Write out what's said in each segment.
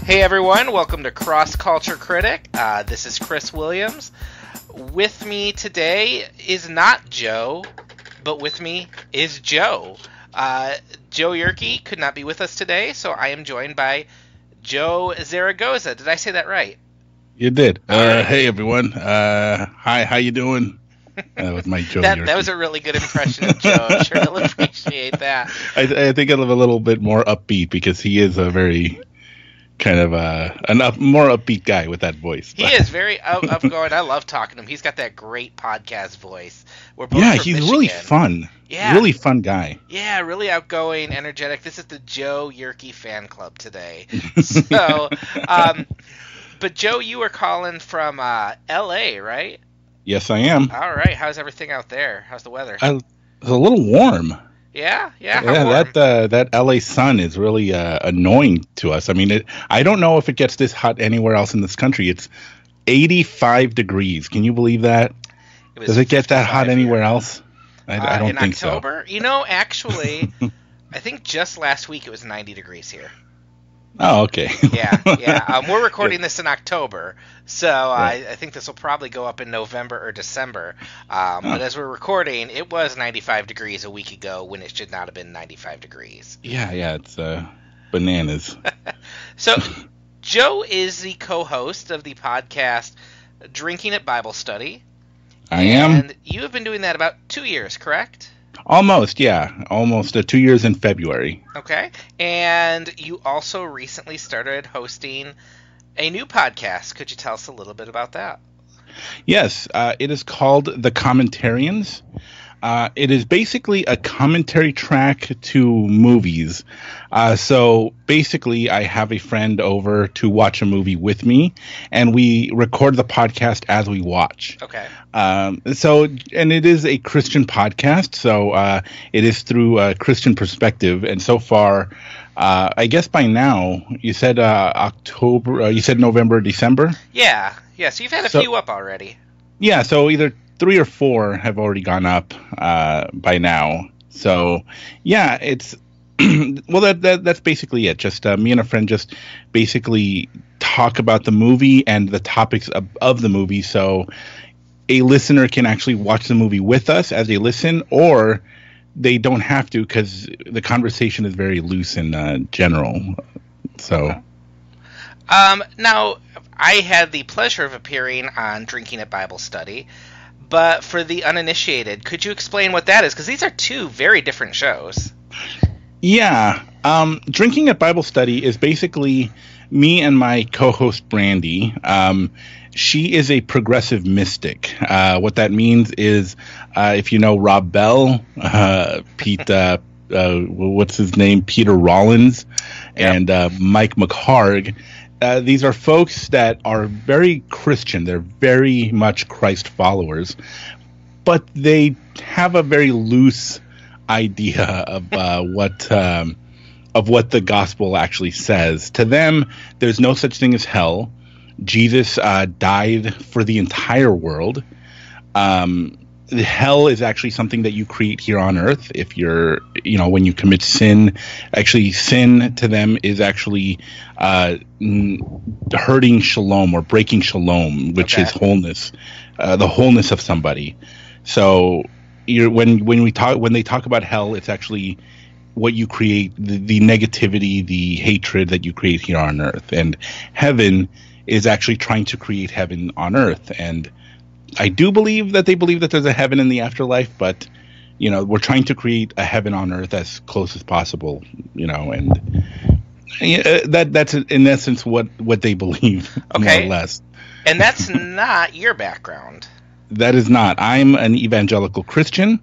Hey everyone, welcome to Cross Culture Critic. This is Chris Williams. With me today is not Joe, but with me is Joe. Joe Yerke could not be with us today, so I am joined by Joe Zaragoza. Did I say that right? You did. Right. Hey everyone. Hi, how you doing? That was my Joe Yerke. That was a really good impression of Joe. I'm sure he'll appreciate that. I think I'm a little bit more upbeat because he is a very kind of more upbeat guy with that voice. He is very outgoing. I love talking to him. He's got that great podcast voice. We're both he's Michigan. Really fun. Yeah. Really fun guy. Yeah, really outgoing, energetic. This is the Joe Yerke fan club today. So, but Joe, you were calling from L.A., right? Yes, I am. All right. How's everything out there? How's the weather? It's a little warm. Yeah. Yeah, warm? that LA sun is really annoying to us. I mean, I don't know if it gets this hot anywhere else in this country. It's 85 degrees. Can you believe that? Does it get that hot anywhere else? I don't think so. In October? You know, actually, I think just last week it was 90 degrees here. Oh, okay. Yeah. We're recording this in October, so right. I think this will probably go up in November or December. But as we're recording, it was 95 degrees a week ago when it should not have been 95 degrees. Yeah, it's bananas. So, Joe is the co-host of the podcast Drinking at Bible Study. I am. And you have been doing that about 2 years, correct? Almost, yeah. Almost 2 years in February. Okay. And you also recently started hosting a new podcast. Could you tell us a little bit about that? Yes. It is called The Commentarians. It is basically a commentary track to movies. So basically, I have a friend over to watch a movie with me, and we record the podcast as we watch. Okay. And it is a Christian podcast, so it is through a Christian perspective. And so far, I guess by now, you said October, you said November, December? Yeah. So you've had a few up already. Yeah, so either 3 or 4 have already gone up by now. So, yeah, it's well, that's basically it. Just me and a friend just basically talk about the movie and the topics of the movie. So a listener can actually watch the movie with us as they listen, or they don't have to because the conversation is very loose and general. So, now I had the pleasure of appearing on Drinking at Bible Study. But for the uninitiated, could you explain what that is? Because these are two very different shows. Yeah. Drinking at Bible Study is basically me and my co-host, Brandy. She is a progressive mystic. What that means is, if you know Rob Bell, Pete, what's his name? Peter Rollins, and Mike McHargue. These are folks that are very Christian. They're very much Christ followers, but they have a very loose idea of what the gospel actually says. To them, there's no such thing as hell. Jesus died for the entire world. Hell is actually something that you create here on earth. If you're, when you commit sin, actually sin to them is actually hurting shalom or breaking shalom, which is wholeness, the wholeness of somebody. So when they talk about hell, it's actually what you create, the negativity, the hatred that you create here on earth. And heaven is actually trying to create heaven on earth. And I do believe that they believe that there's a heaven in the afterlife, but we're trying to create a heaven on earth as close as possible, and that's in essence what they believe, more or less. And that's not your background. That is not. I'm an evangelical Christian,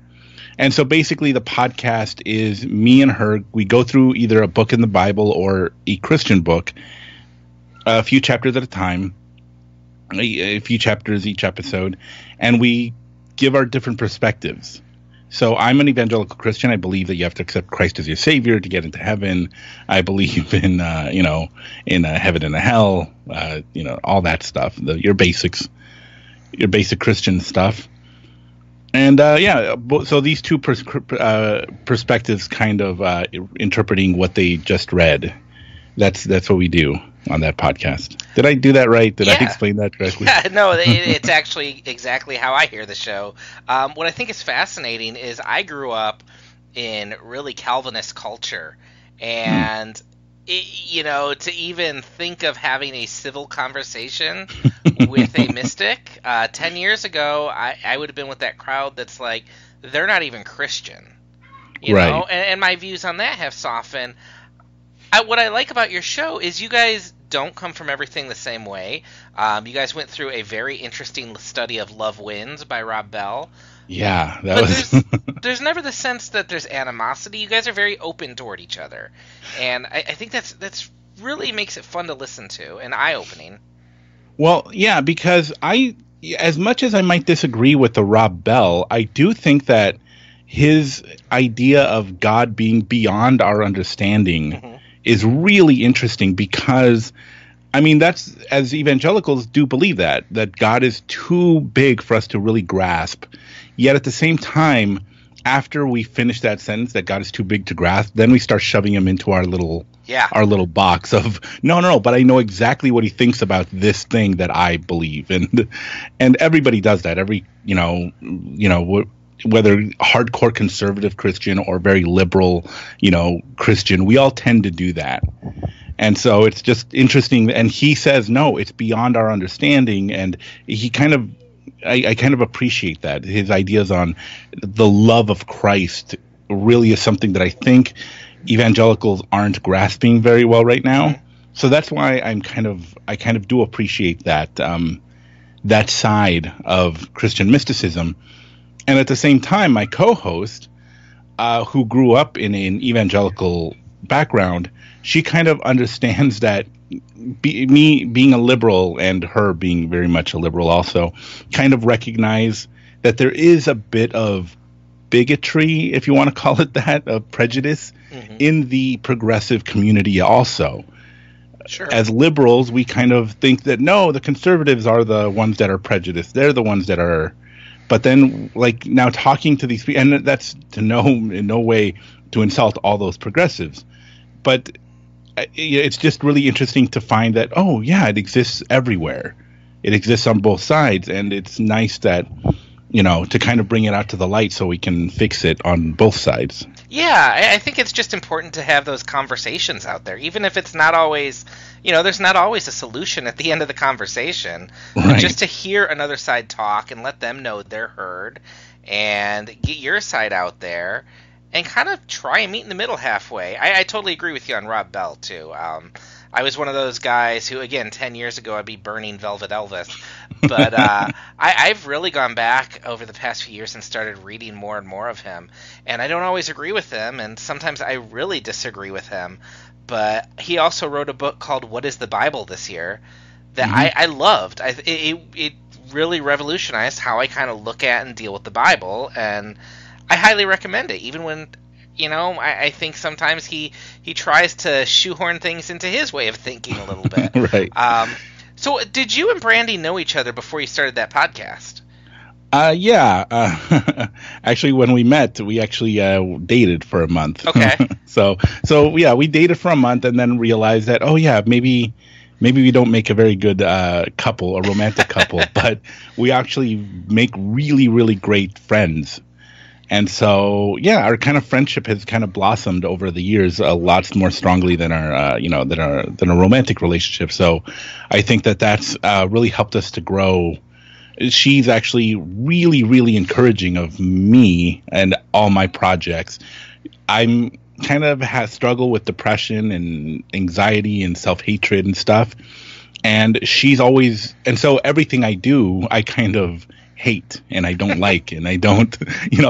and so basically the podcast is me and her. We go through either a book in the Bible or a Christian book, a few chapters at a time. A few chapters each episode, and we give our different perspectives. So I'm an evangelical Christian. I believe that you have to accept Christ as your savior to get into heaven. I believe in in a heaven and a hell, all that stuff, your basic Christian stuff. And so these two perspectives kind of interpreting what they just read. That's what we do. on that podcast. Did I do that right? Did I explain that correctly? Yeah, no, it's actually exactly how I hear the show. What I think is fascinating is I grew up in really Calvinist culture, and to even think of having a civil conversation with a mystic 10 years ago, I would have been with that crowd that's like, they're not even Christian, you know, and my views on that have softened. What I like about your show is you guys don't come from everything the same way. You guys went through a very interesting study of Love Wins by Rob Bell. Yeah, there's never the sense that there's animosity. You guys are very open toward each other, and I think that's really makes it fun to listen to and eye-opening. Well, yeah, because as much as I might disagree with the Rob Bell, I do think that his idea of God being beyond our understanding is really interesting, because I mean, that's, as evangelicals do believe that God is too big for us to really grasp. Yet at the same time, after we finish that sentence, that God is too big to grasp, then we start shoving him into our little box of no, but I know exactly what he thinks about this thing that I believe, and everybody does that. Every whether hardcore conservative Christian or very liberal, Christian, we all tend to do that. And so it's just interesting. And he says, no, it's beyond our understanding. And he I kind of appreciate that. His ideas on the love of Christ really is something that I think evangelicals aren't grasping very well right now. So that's why I kind of do appreciate that, that side of Christian mysticism. And at the same time, my co-host, who grew up in an evangelical background, she kind of understands that me being a liberal and her being very much a liberal also kind of recognize that there is a bit of bigotry, if you want to call it that, of prejudice in the progressive community also. Sure. As liberals, we kind of think that, no, the conservatives are the ones that are prejudiced. They're the ones that are... But then, like, now talking to these people, and that's in no way to insult all those progressives, but it's just really interesting to find that, oh, yeah, it exists everywhere. It exists on both sides, and it's nice that, to kind of bring it out to the light so we can fix it on both sides. Yeah, I think it's just important to have those conversations out there, even if it's not always, there's not always a solution at the end of the conversation. Right. Just to hear another side talk and let them know they're heard and get your side out there and kind of try and meet in the middle halfway. I totally agree with you on Rob Bell, too. I was one of those guys who, again, 10 years ago, I'd be burning Velvet Elvis. But I've really gone back over the past few years and started reading more and more of him. And I don't always agree with him, and sometimes I really disagree with him. But he also wrote a book called What is the Bible this year that I loved. It really revolutionized how I kind of look at and deal with the Bible, and I highly recommend it, even when... I think sometimes he tries to shoehorn things into his way of thinking a little bit. Right. So did you and Brandy know each other before you started that podcast? Yeah. Actually, when we met, we actually dated for a month. Okay. So yeah, we dated for a month and then realized that, oh, yeah, maybe we don't make a very good couple, a romantic couple, but we actually make really, really great friends. And so, yeah, our kind of friendship has kind of blossomed over the years a lot more strongly than our romantic relationship. So I think that's really helped us to grow. She's actually really, really encouraging of me and all my projects. I'm kind of struggle with depression and anxiety and self-hatred and stuff. And she's always, and so everything I do, I kind of hate and I don't like, and I don't,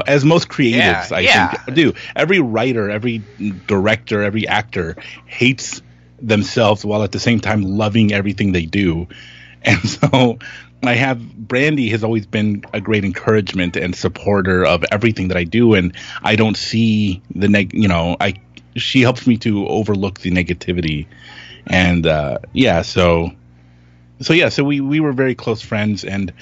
as most creatives, think do. Every writer, every director, every actor hates themselves while at the same time loving everything they do. And so Brandy has always been a great encouragement and supporter of everything that I do, and I don't see she helps me to overlook the negativity. And so we were very close friends. And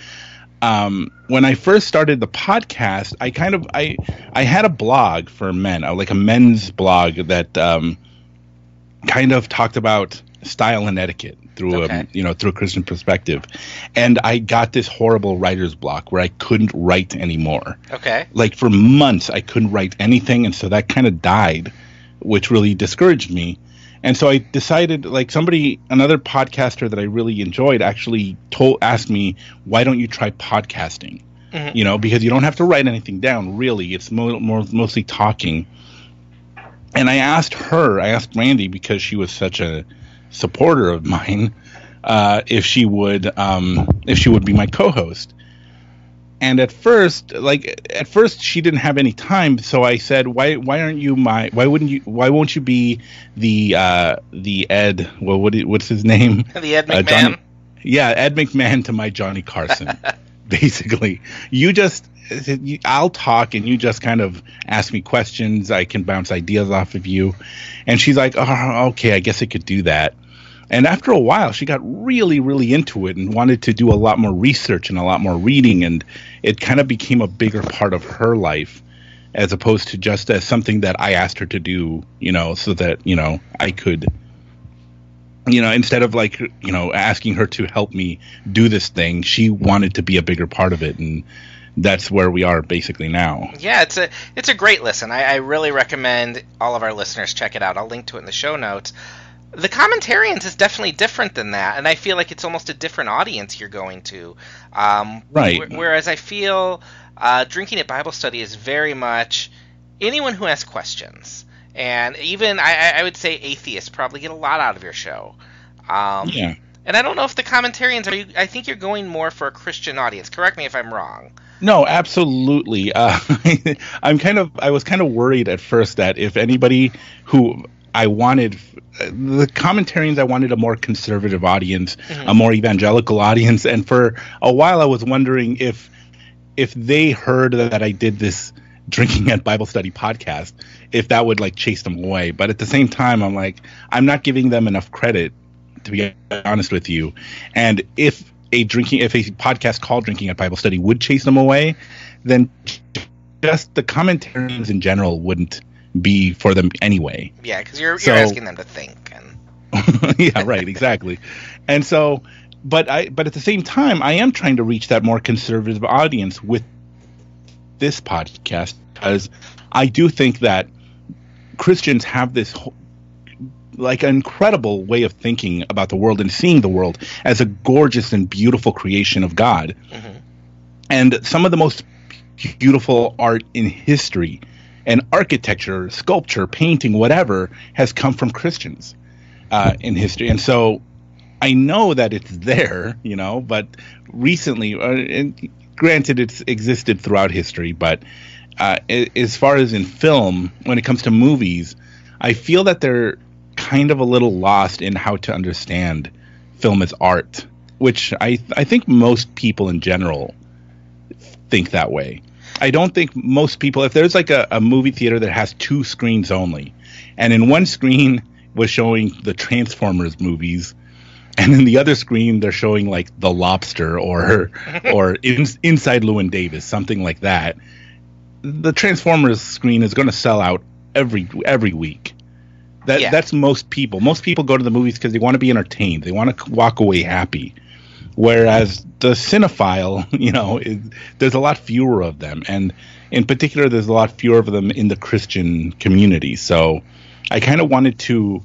when I first started the podcast, I had a blog for men, like a men's blog that kind of talked about style and etiquette through Okay. through a Christian perspective, and I got this horrible writer's block where I couldn't write anymore. Okay. Like for months, I couldn't write anything, and so that kind of died, which really discouraged me. And so I decided, like another podcaster that I really enjoyed actually asked me, why don't you try podcasting? Mm-hmm. Because you don't have to write anything down, really. It's mostly talking. And I asked Randy, because she was such a supporter of mine, if she would be my co-host. And at first she didn't have any time, so I said, why won't you be the Ed, well, what's his name? The Ed McMahon. Ed McMahon to my Johnny Carson. Basically, I'll talk and you just kind of ask me questions. I can bounce ideas off of you. And she's like, oh, okay, I guess I could do that. And after a while, she got really, really into it and wanted to do a lot more research and a lot more reading. And it kind of became a bigger part of her life, as opposed to just as something that I asked her to do, so that, I could, instead of asking her to help me do this thing, she wanted to be a bigger part of it. And that's where we are basically now. Yeah, it's a great listen. I really recommend all of our listeners check it out. I'll link to it in the show notes. The Commentarians is definitely different than that, and I feel like it's almost a different audience you're going to. Right. Whereas I feel Drinking at Bible Study is very much anyone who has questions. And even, I would say, atheists probably get a lot out of your show. Yeah. And I don't know if the Commentarians I think you're going more for a Christian audience. Correct me if I'm wrong. No, absolutely. I was kind of worried at first that if anybody who I wanted, the Commentarians, I wanted a more conservative audience, Mm-hmm. a more evangelical audience, and for a while I was wondering if they heard that I did this Drinking at Bible Study podcast, if that would chase them away. But at the same time, I'm like, I'm not giving them enough credit, to be honest with you. And if a podcast called Drinking at Bible Study would chase them away, then just the Commentarians in general wouldn't be for them anyway. Yeah, because you're asking them to think. And yeah, right, exactly. And so, but at the same time, I am trying to reach that more conservative audience with this podcast, because I do think that Christians have this incredible way of thinking about the world and seeing the world as a gorgeous and beautiful creation of God. Mm-hmm. And some of the most beautiful art in history and architecture, sculpture, painting, whatever, has come from Christians in history. And so I know that it's there, but recently, and granted, it's existed throughout history, but as far as in film, when it comes to movies, I feel that they're kind of a little lost in how to understand film as art, which I think most people in general think that way. I don't think most people, if there's a movie theater that has two screens only, and in one screen was showing the Transformers movies, and in the other screen they're showing The Lobster or Inside Llewyn Davis, something like that, the Transformers screen is going to sell out every week. That's most people. Most people go to the movies because they want to be entertained. They want to walk away happy. Whereas the cinephile, there's a lot fewer of them. And in particular, there's a lot fewer of them in the Christian community. So I kind of wanted to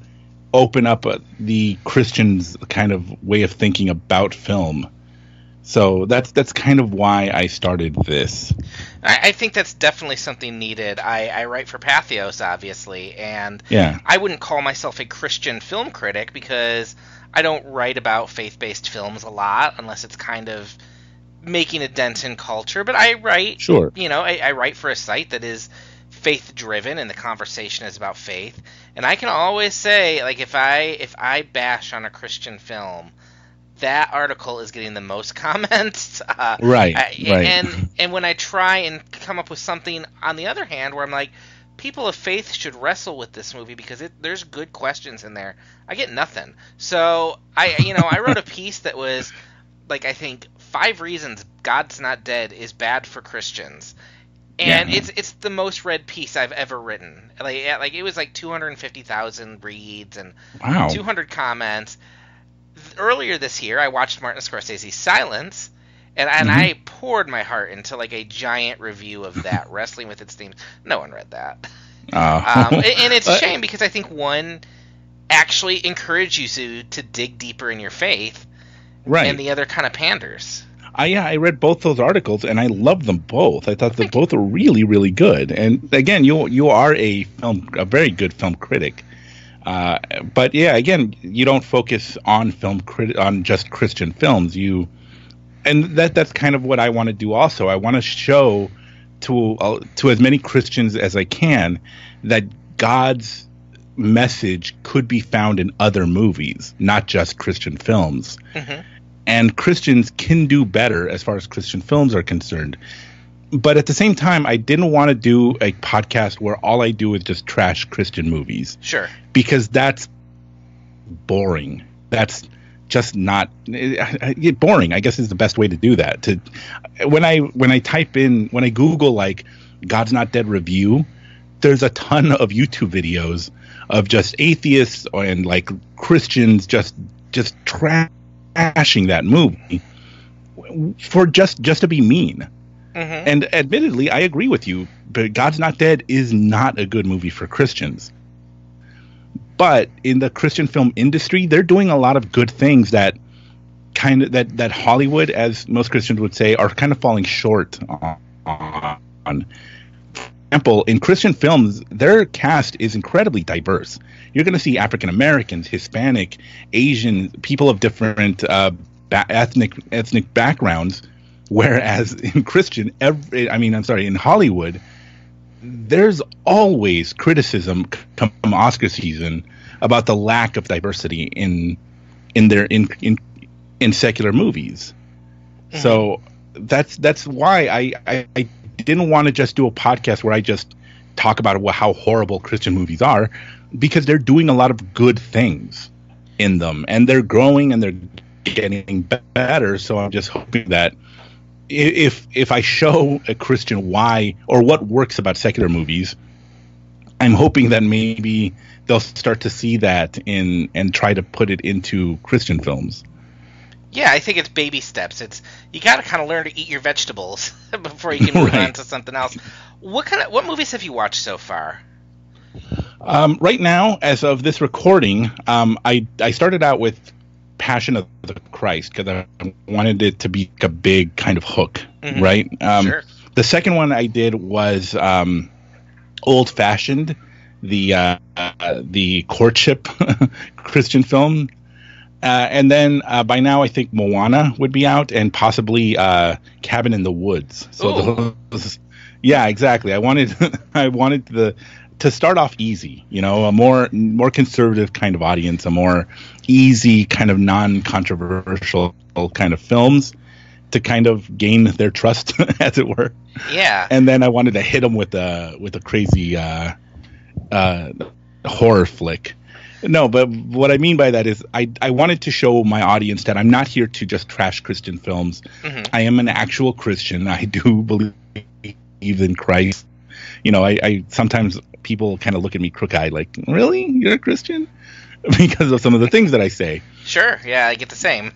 open up the Christians' kind of way of thinking about film. So that's kind of why I started this. I think that's definitely something needed. I write for Pathos, obviously, and yeah. I wouldn't call myself a Christian film critic because I don't write about faith-based films a lot unless it's kind of making a dent in culture. But I write, sure. I write for a site that is faith-driven and the conversation is about faith. And I can always say, if I bash on a Christian film, that article is getting the most comments. Right. And when I try and come up with something on the other hand where I'm like, people of faith should wrestle with this movie because there's good questions in there, I get nothing. So I wrote a piece that was I think 5 reasons God's Not Dead is bad for Christians. And it's the most read piece I've ever written. Like it was like 250,000 reads and 200 comments. Earlier this year, I watched Martin Scorsese's Silence, and I poured my heart into like a giant review of that, wrestling with its themes. No one read that. And it's a shame because I think one actually encourages you to dig deeper in your faith, right? And the other kind of panders. I read both those articles and I loved them both. I thought that both are really, really good. And again, you are a very good film critic. But yeah, again, you don't focus on on just Christian films. And that's kind of what I want to do. Also, I want to show to as many Christians as I can that God's message could be found in other movies, not just Christian films. Mm-hmm. And Christians can do better as far as Christian films are concerned. But at the same time, I didn't want to do a podcast where all I do is just trash Christian movies. Sure. Because that's boring. That's just not boring, I guess, is the best way to do that. When I Google like God's Not Dead review, there's a ton of YouTube videos of just atheists and like Christians just trashing that movie for just to be mean. Mm-hmm. And admittedly, I agree with you, but God's Not Dead is not a good movie for Christians. But in the Christian film industry, they're doing a lot of good things that Hollywood, as most Christians would say, are kind of falling short on. For example, in Christian films, their cast is incredibly diverse. You're going to see African Americans, Hispanic, Asian, people of different ethnic backgrounds. Whereas in in Hollywood, there's always criticism come Oscar season about the lack of diversity in secular movies. Mm-hmm. So that's why I didn't want to just do a podcast where I just talk about how horrible Christian movies are, because they're doing a lot of good things in them and they're growing and they're getting better. So I'm just hoping that if I show a Christian why or what works about secular movies, I'm hoping that maybe they'll start to see that and try to put it into Christian films. Yeah, I think it's baby steps. You got to kind of learn to eat your vegetables before you can move on to something else. What movies have you watched so far? Right now, as of this recording, I started out with Passion of the Christ because I wanted it to be a big kind of hook, mm-hmm. right? Sure. The second one I did was Old Fashioned, the courtship Christian film. And then by now I think Moana would be out and possibly Cabin in the Woods. So yeah, exactly. I wanted to start off easy, a more conservative kind of audience, a more easy kind of non-controversial kind of films to kind of gain their trust, as it were. Yeah. And then I wanted to hit them with a crazy horror flick. No, but what I mean by that is I wanted to show my audience that I'm not here to just trash Christian films. Mm-hmm. I am an actual Christian. I do believe in Christ. I sometimes people kind of look at me crook-eyed like, really? You're a Christian? Because of some of the things that I say. Sure, yeah, I get the same.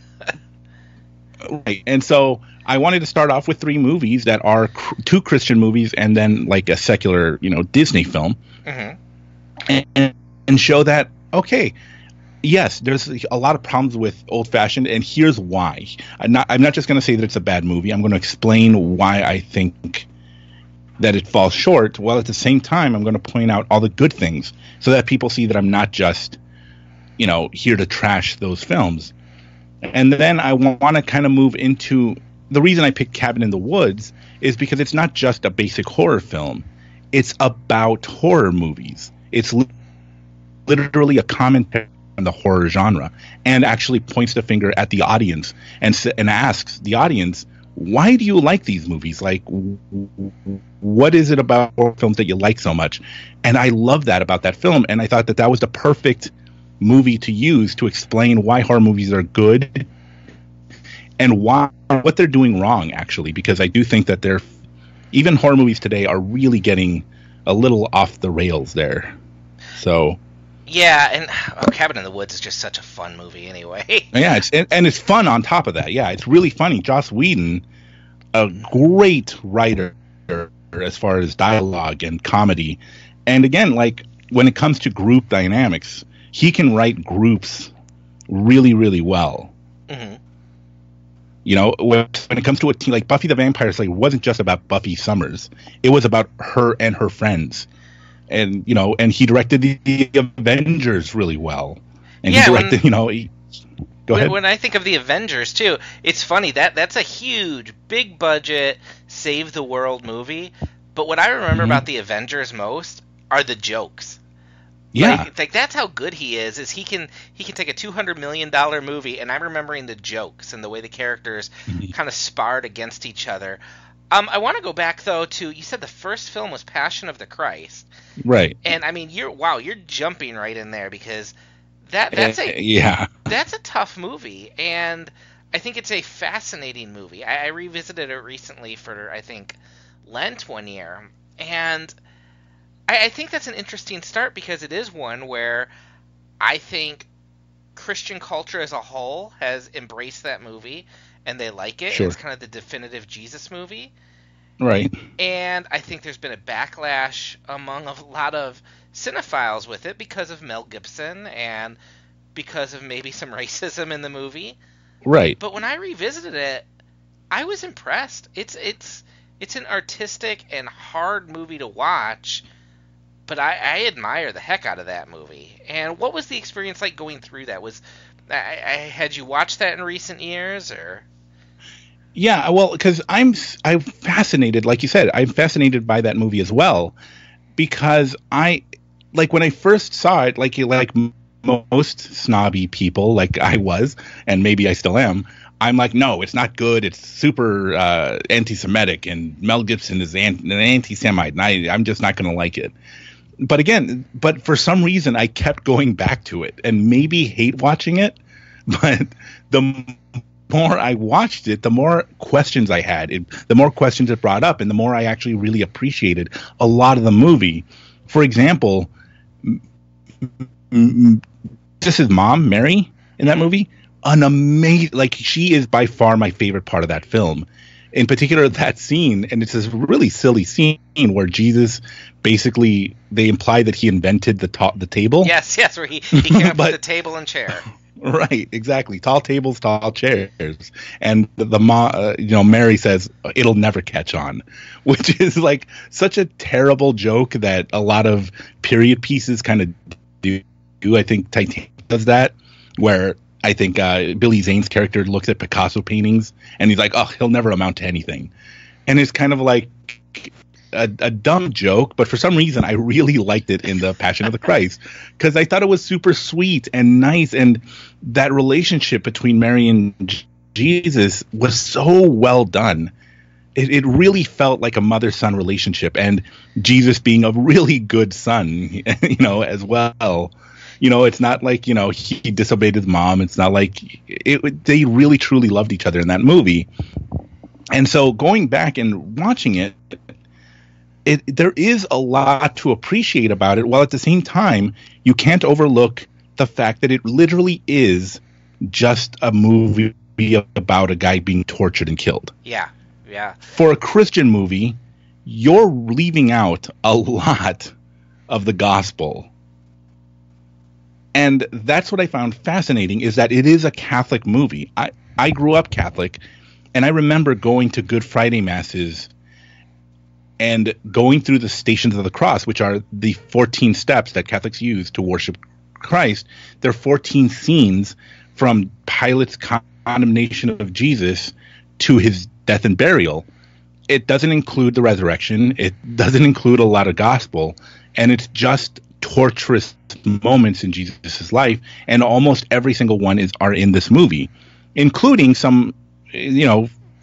Right, and so I wanted to start off with 3 movies that are 2 Christian movies and then like a secular, Disney film. Mm-hmm. And show that, okay, yes, there's a lot of problems with Old Fashioned, and here's why. I'm not just going to say that it's a bad movie. I'm going to explain why I think that it falls short, while at the same time I'm going to point out all the good things so that people see that I'm not just, here to trash those films. And then I want to kind of move into the reason I picked Cabin in the Woods is because it's not just a basic horror film. It's about horror movies. It's literally a commentary on the horror genre and actually points the finger at the audience and asks the audience, why do you like these movies? Like, what is it about horror films that you like so much? And I love that about that film. And I thought that was the perfect movie to use to explain why horror movies are good and what they're doing wrong, actually, because I do think that even horror movies today are really getting a little off the rails there. So yeah, and Cabin in the Woods is just such a fun movie anyway. yeah, it's fun on top of that. Yeah, it's really funny. Joss Whedon, a great writer as far as dialogue and comedy, and again, like when it comes to group dynamics, he can write groups really, really well. Mm-hmm. You know, when it comes to a team like Buffy the Vampire Slayer, it wasn't just about Buffy Summers. It was about her and her friends. And, you know, and he directed the Avengers really well. And he directed, go ahead. When I think of the Avengers, too, it's funny. That's a huge, big budget, save the world movie. But what I remember about the Avengers most are the jokes. Yeah, like that's how good he is he can take a $200 million movie, and I'm remembering the jokes and the way the characters kind of sparred against each other. I want to go back though to, you said the first film was Passion of the Christ, right? And I mean, you're jumping right in there, because that's a tough movie, and I think it's a fascinating movie. I revisited it recently for, I think, Lent one year, and I think that's an interesting start, because it is one where I think Christian culture as a whole has embraced that movie, and they like it. Sure. It's kind of the definitive Jesus movie. Right. And I think there's been a backlash among a lot of cinephiles with it because of Mel Gibson and because of maybe some racism in the movie. Right. But when I revisited it, I was impressed. It's an artistic and hard movie to watch, but I admire the heck out of that movie. And what was the experience like going through that? Had you watched that in recent years, or? Yeah, well, because I'm fascinated, like you said, I'm fascinated by that movie as well, because when I first saw it, like most snobby people, like I was, and maybe I still am, I'm like, no, it's not good. It's super anti-Semitic, and Mel Gibson is an anti-Semite, and I'm just not going to like it. But for some reason, I kept going back to it, and maybe hate watching it. But the more I watched it, the more questions I had, the more questions it brought up, and the more I actually really appreciated a lot of the movie. For example, Jesus' mom, Mary, in that movie, an amazing, like, she is by far my favorite part of that film. In particular, that scene, and it's this really silly scene where Jesus basically, they imply that he invented the table. Yes, where he came up with the table and chair. Right, exactly. Tall tables, tall chairs, and Mary says it'll never catch on, which is like such a terrible joke that a lot of period pieces kind of do. I think Titanic does that, where I think Billy Zane's character looks at Picasso paintings and he's like, oh, he'll never amount to anything. And it's kind of like a dumb joke, but for some reason I really liked it in the Passion of the Christ, because I thought it was super sweet and nice, and that relationship between Mary and Jesus was so well done. It really felt like a mother-son relationship, and Jesus being a really good son, as well. It's not like, he disobeyed his mom. It's not like they really truly loved each other in that movie. And so going back and watching it, there is a lot to appreciate about it, while at the same time, you can't overlook the fact that it literally is just a movie about a guy being tortured and killed. Yeah. For a Christian movie, you're leaving out a lot of the gospel. And that's what I found fascinating, is that it is a Catholic movie. I grew up Catholic, and I remember going to Good Friday Masses and going through the Stations of the Cross, which are the 14 steps that Catholics use to worship Christ. There are 14 scenes from Pilate's condemnation of Jesus to his death and burial. It doesn't include the resurrection. It doesn't include a lot of gospel. And it's just torturous moments in Jesus' life. And almost every single one are in this movie, including some,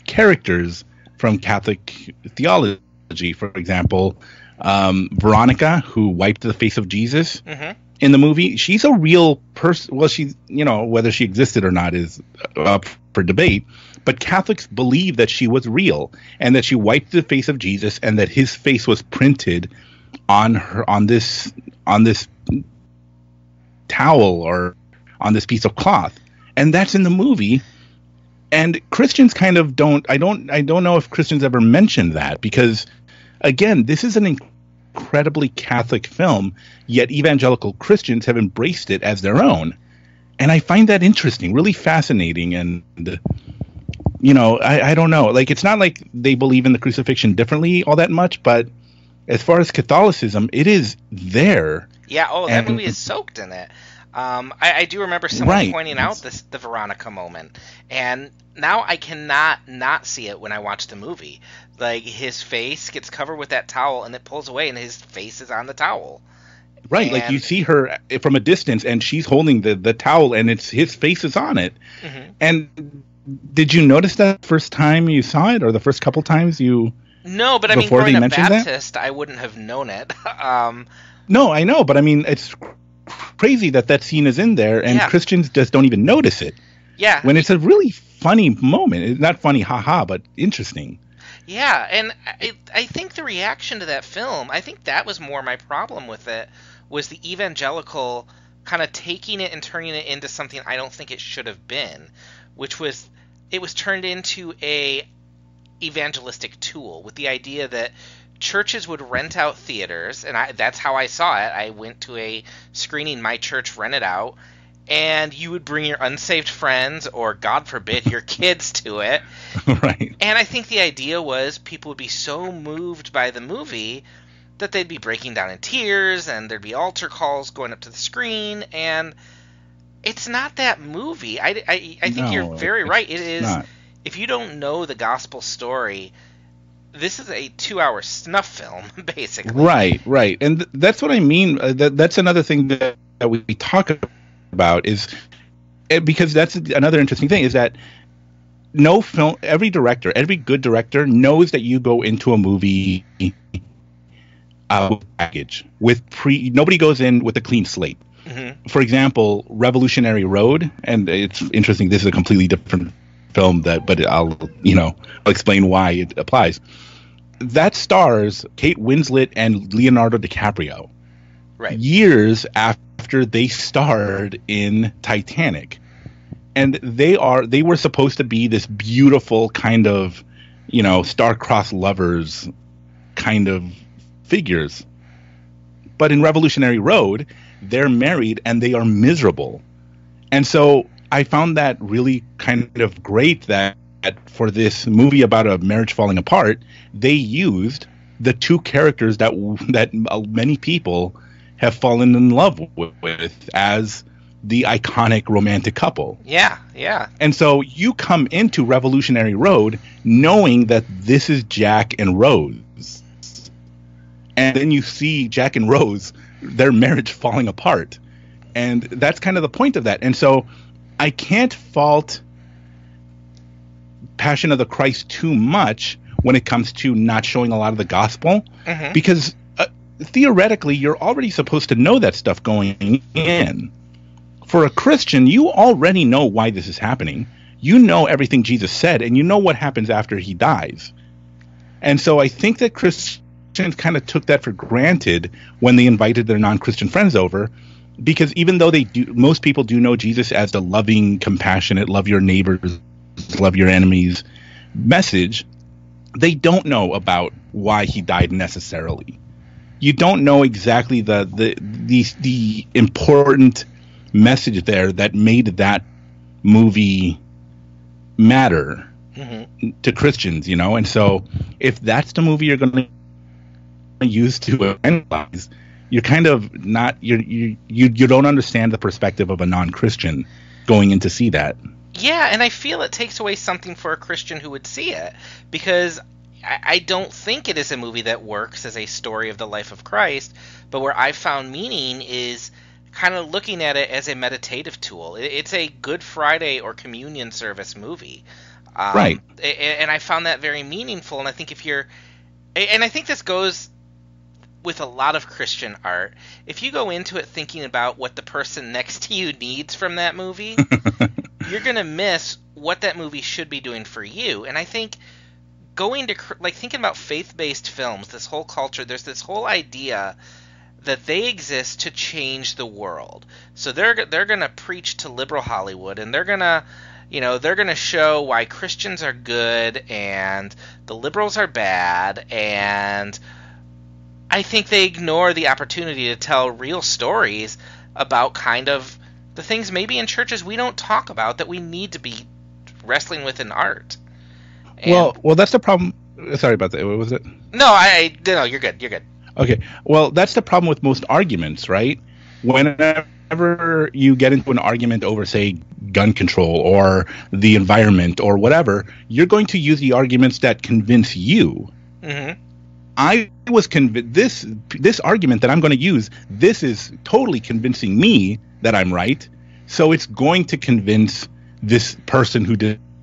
characters from Catholic theology. For example, Veronica, who wiped the face of Jesus in the movie, she's a real person. Well, she's, whether she existed or not is up for debate, but Catholics believe that she was real and that she wiped the face of Jesus and that his face was printed on this towel or on this piece of cloth. And that's in the movie. And Christians kind of don't know if Christians ever mentioned that, because again, this is an incredibly Catholic film, yet evangelical Christians have embraced it as their own. And I find that interesting, really fascinating. And, I don't know. Like, it's not like they believe in the crucifixion differently all that much, but as far as Catholicism, it is there. Yeah, that movie is soaked in it. I do remember someone pointing out the Veronica moment, and now I cannot not see it when I watch the movie. Like, his face gets covered with that towel, and it pulls away, and his face is on the towel. Right, and, like, you see her from a distance, and she's holding the towel, and his face is on it. Mm-hmm. And did you notice that first time you saw it, or the first couple times you? No, but I mean, growing up Baptist, I wouldn't have known it. No, I know, but I mean, it's crazy that scene is in there, and Christians just don't even notice it. Yeah. When it's a really funny moment. It's not funny, haha, but interesting. Yeah, and I think the reaction to that film, I think that was more my problem with it, was the evangelical kind of taking it and turning it into something I don't think it should have been, which was, it was turned into a evangelistic tool with the idea that churches would rent out theaters, and that's how I saw it. I went to a screening my church rented out, and you would bring your unsaved friends, or God forbid, your kids to it. Right. And I think the idea was people would be so moved by the movie that they'd be breaking down in tears, and there'd be altar calls going up to the screen, and it's not that movie. I think you're very right. It is not. If you don't know the gospel story, this is a 2-hour snuff film, basically. Right. And that's what I mean. That's another thing that we talk about, is because that's another interesting thing, is that no film, every good director knows that you go into a movie package with nobody goes in with a clean slate. Mm-hmm. For example, Revolutionary Road, and it's interesting, this is a completely different film, but I'll explain why it applies. That stars Kate Winslet and Leonardo DiCaprio. Right. Years after they starred in Titanic. And they were supposed to be this beautiful kind of, star-crossed lovers kind of figures. But in Revolutionary Road, they're married and they are miserable. And so I found that really kind of great that for this movie about a marriage falling apart, they used the two characters that many people have fallen in love with as the iconic romantic couple. Yeah. And so you come into Revolutionary Road knowing that this is Jack and Rose. And then you see Jack and Rose, their marriage falling apart. And that's kind of the point of that. And so I can't fault Passion of the Christ too much when it comes to not showing a lot of the gospel, mm-hmm. because theoretically you're already supposed to know that stuff going in. For a Christian, you already know why this is happening. You know everything Jesus said, and you know what happens after he dies. And so I think that Christians kind of took that for granted when they invited their non-Christian friends over, because even though most people do know Jesus as the loving, compassionate, love your neighbors, love your enemies message, they don't know about why he died necessarily. You don't know exactly the important message there that made that movie matter, mm-hmm. to Christians, and so if that's the movie you're going to use to analyze, you're kind of not, you don't understand the perspective of a non-Christian going in to see that. Yeah, and I feel it takes away something for a Christian who would see it, because I don't think it is a movie that works as a story of the life of Christ, but where I found meaning is kind of looking at it as a meditative tool. It's a Good Friday or communion service movie. Right. And I found that very meaningful, and I think I think this goes with a lot of Christian art. If you go into it thinking about what the person next to you needs from that movie, you're going to miss what that movie should be doing for you. And I think thinking about faith-based films, this whole culture, there's this whole idea that they exist to change the world. So they're going to preach to liberal Hollywood, and they're going to show why Christians are good and the liberals are bad, and I think they ignore the opportunity to tell real stories about kind of the things maybe in churches we don't talk about that we need to be wrestling with in art. And, well, that's the problem. Sorry about that. What was it? No, you're good. You're good. Okay. Well, that's the problem with most arguments, right? Whenever you get into an argument over, say, gun control or the environment or whatever, you're going to use the arguments that convince you. Mm-hmm. I was convinced this argument that I'm going to use, this is totally convincing me that I'm right. So it's going to convince this person who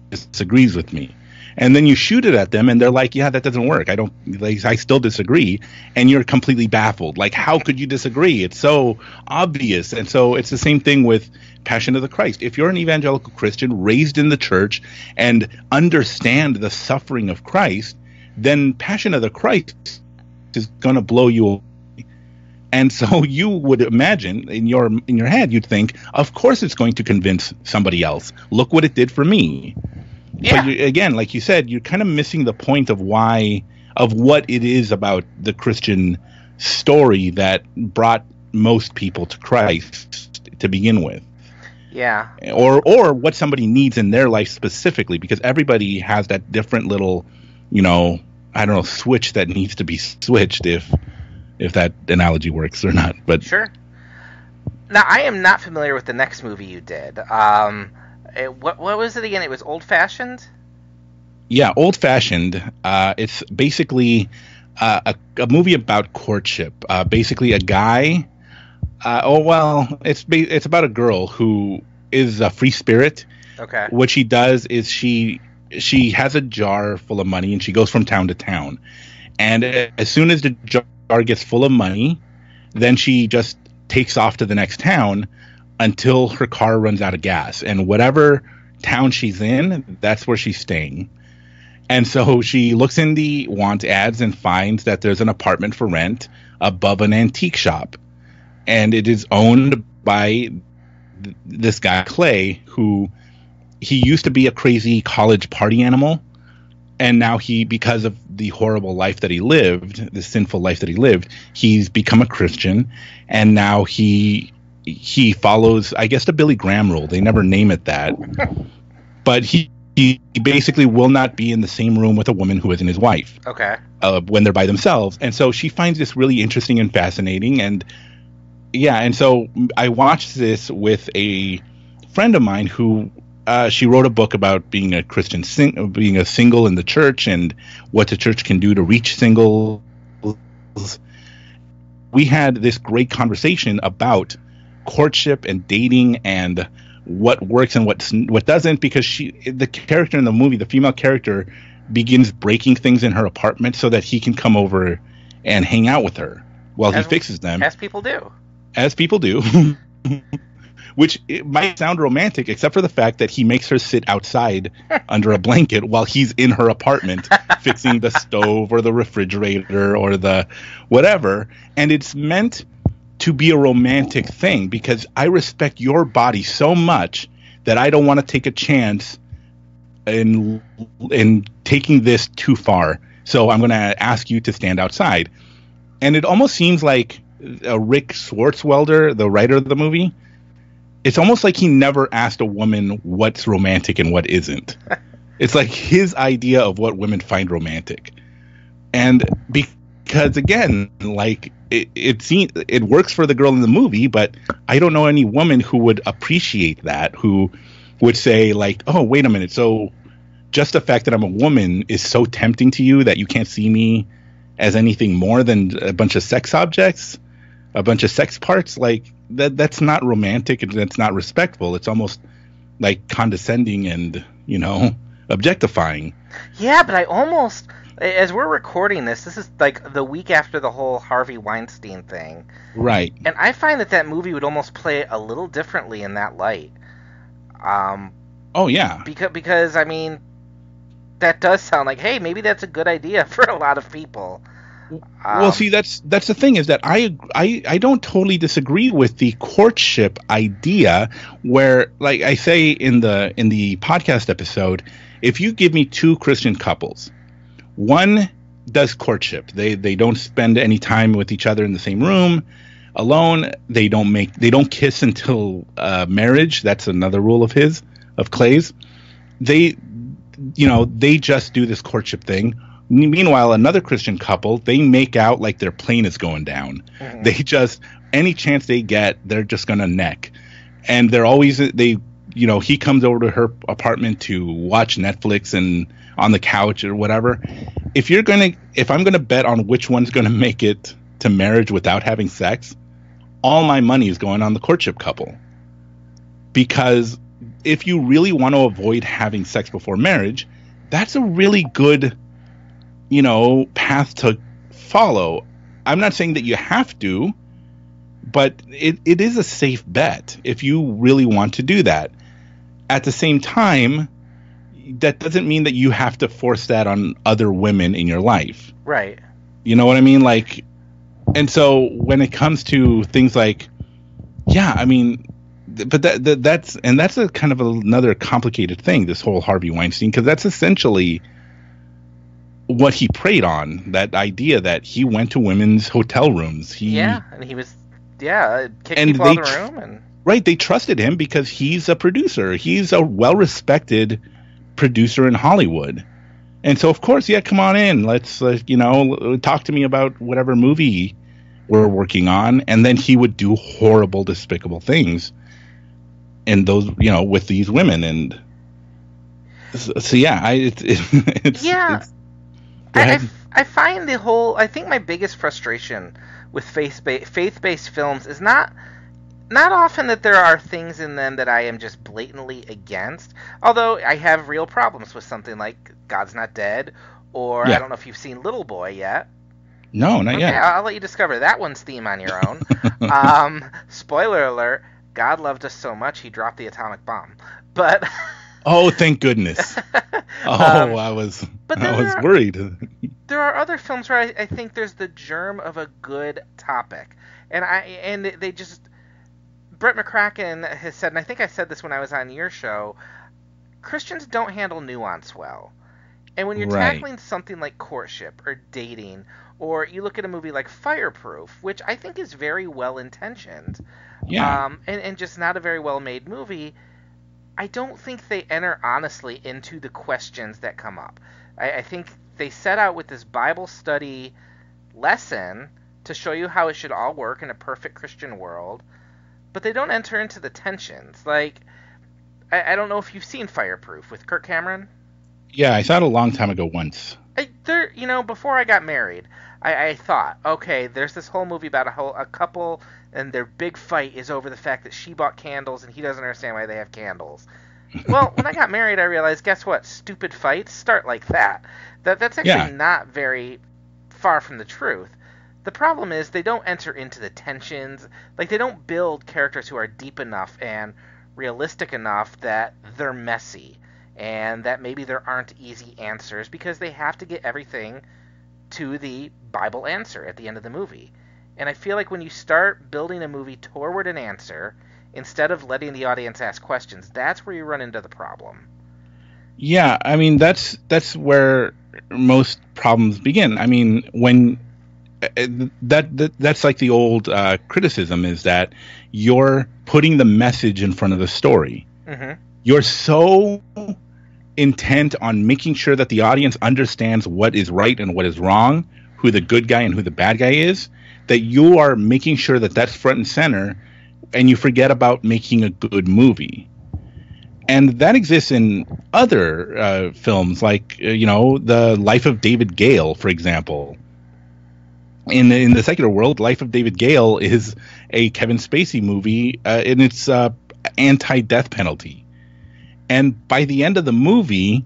disagrees with me. And then you shoot it at them and they're like, yeah, that doesn't work. I still disagree. And you're completely baffled. Like, how could you disagree? It's so obvious. And so it's the same thing with Passion of the Christ. If you're an evangelical Christian raised in the church and understand the suffering of Christ, then Passion of the Christ is going to blow you away. And so you would imagine in your head, you'd think, of course it's going to convince somebody else. Look what it did for me. Yeah. But again, like you said, you're kind of missing the point of what it is about the Christian story that brought most people to Christ to begin with. Yeah. Or what somebody needs in their life specifically, because everybody has that different little, switch that needs to be switched, if that analogy works or not. But sure. Now, I am not familiar with the next movie you did. What was it again? It was Old Fashioned? Yeah, Old Fashioned. It's basically a movie about courtship. Basically, a guy. It's about a girl who is a free spirit. Okay. What she does is she has a jar full of money and she goes from town to town. And as soon as the jar gets full of money, then she just takes off to the next town until her car runs out of gas. And whatever town she's in, that's where she's staying. And so she looks in the want ads and finds that there's an apartment for rent above an antique shop. And it is owned by this guy, Clay, who he used to be a crazy college party animal. And now because of the horrible life that he lived, the sinful life that he lived, he's become a Christian. And now he follows, I guess, the Billy Graham rule. They never name it that. But he basically will not be in the same room with a woman who isn't his wife. Okay. When they're by themselves. And so she finds this really interesting and fascinating. And yeah, and so I watched this with a friend of mine who she wrote a book about being a Christian, being a single in the church and what the church can do to reach singles. We had this great conversation about courtship and dating and what works and what doesn't, because the character in the movie, the female character, begins breaking things in her apartment so that he can come over and hang out with her while he fixes them. As people do. Which it might sound romantic, except for the fact that he makes her sit outside under a blanket while he's in her apartment fixing the stove or the refrigerator or the whatever. And it's meant to be a romantic thing because I respect your body so much that I don't want to take a chance in taking this too far. So I'm going to ask you to stand outside. And it almost seems like Rick Swartzwelder, the writer of the movie, it's almost like he never asked a woman what's romantic and what isn't. It's like his idea of what women find romantic. And because, again, like it works for the girl in the movie, but I don't know any woman who would appreciate that, who would say, like, oh, wait a minute. So just the fact that I'm a woman is so tempting to you that you can't see me as anything more than a bunch of sex objects, a bunch of sex parts. Like, that's not romantic and that's not respectful. It's almost like condescending and, objectifying. Yeah, but as we're recording this is like the week after the whole Harvey Weinstein thing. Right. And I find that movie would almost play a little differently in that light. Oh, yeah. Because I mean, that does sound like, hey, maybe that's a good idea for a lot of people. Well, see, that's the thing, is that I don't totally disagree with the courtship idea, where, like I say in the podcast episode, if you give me two Christian couples, one does courtship. They don't spend any time with each other in the same room alone. They don't kiss until marriage. That's another rule of Clay's. They just do this courtship thing. Meanwhile, another Christian couple, they make out like their plane is going down. Mm-hmm. They just, any chance they get, they're just gonna neck. And he comes over to her apartment to watch Netflix and on the couch or whatever. If I'm gonna bet on which one's gonna make it to marriage without having sex, all my money is going on the courtship couple. Because if you really want to avoid having sex before marriage, that's a really good path to follow. I'm not saying that you have to, but it is a safe bet if you really want to do that. At the same time, that doesn't mean that you have to force that on other women in your life. Right. You know what I mean? Like, and so when it comes to things like, yeah, I mean, but that's a kind of another complicated thing, this whole Harvey Weinstein, because that's essentially what he preyed on, that idea that he went to women's hotel rooms. And he was kicking people out of the room. And right, they trusted him because he's a producer. He's a well-respected producer in Hollywood. And so, of course, come on in. Let's, talk to me about whatever movie we're working on. And then he would do horrible, despicable things and those, with these women. And so, I find I think my biggest frustration with faith-based films is not often that there are things in them that I am just blatantly against, although I have real problems with something like God's Not Dead, or I don't know if you've seen Little Boy yet. No, not yet. I'll let you discover that one's theme on your own. Spoiler alert, God loved us so much he dropped the atomic bomb. But oh, thank goodness. I was worried. There are other films where I think there's the germ of a good topic. And they just, Brett McCracken has said, and I think I said this when I was on your show, Christians don't handle nuance well. And when you're tackling something like courtship or dating, or you look at a movie like Fireproof, which I think is very well intentioned, and just not a very well made movie, I don't think they enter honestly into the questions that come up. I think they set out with this Bible study lesson to show you how it should all work in a perfect Christian world, but they don't enter into the tensions. Like, I don't know if you've seen Fireproof with Kirk Cameron. Yeah, I saw it a long time ago once. Before I got married, I thought, okay, there's this whole movie about a couple, and their big fight is over the fact that she bought candles and he doesn't understand why they have candles. Well, when I got married, I realized, guess what? Stupid fights start like that. That's actually not very far from the truth. The problem is they don't enter into the tensions. Like, they don't build characters who are deep enough and realistic enough that they're messy, and that maybe there aren't easy answers, because they have to get everything to the Bible answer at the end of the movie. And I feel like when you start building a movie toward an answer, instead of letting the audience ask questions, that's where you run into the problem. Yeah, I mean, that's where most problems begin. I mean, when that's like the old criticism, is that you're putting the message in front of the story. Mm-hmm. You're so intent on making sure that the audience understands what is right and what is wrong, who the good guy and who the bad guy is, that you are making sure that that's front and center, and you forget about making a good movie. And that exists in other films, like The Life of David Gale, for example. In the secular world, Life of David Gale is a Kevin Spacey movie, and it's anti-death penalty. And by the end of the movie,